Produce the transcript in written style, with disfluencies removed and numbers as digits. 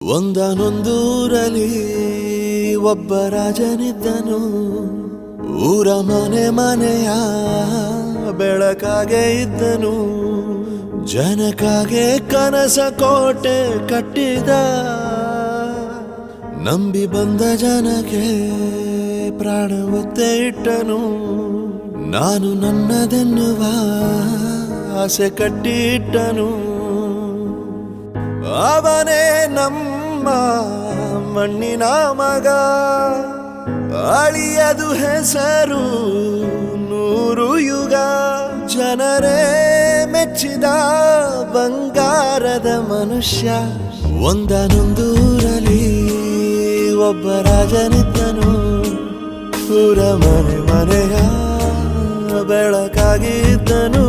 ಒಂದನೊಂದೂರಲ್ಲಿ ಒಬ್ಬ ರಾಜನಿದ್ದನು. ಊರ ಮನೆ ಮನೆಯ ಬೆಳಕಾಗೆ ಇದ್ದನು. ಜನಕಾಗೆ ಕನಸ ಕೋಟೆ ಕಟ್ಟಿದ. ನಂಬಿ ಬಂದ ಜನಕ್ಕೆ ಪ್ರಾಣ ಒತ್ತೆ ಇಟ್ಟನು. ನಾನು ನನ್ನದೆನ್ನುವ ಆಸೆ ಕಟ್ಟಿಟ್ಟನು. ಅವನೇ ನಮ್ಮ ಮಣ್ಣಿನ ಮಗ. ಅಳಿಯದು ಹೆಸರು 100 ಯುಗ. ಜನರೇ ಮೆಚ್ಚಿದ ಬಂಗಾರದ ಮನುಷ್ಯ. ಒಂದನೊಂದೂರಲ್ಲಿ ಒಬ್ಬ ರಾಜನಿದ್ದನು. ಊರ ಮನೆ ಮನೆಯ ಬೆಳಕಾಗಿದ್ದನು.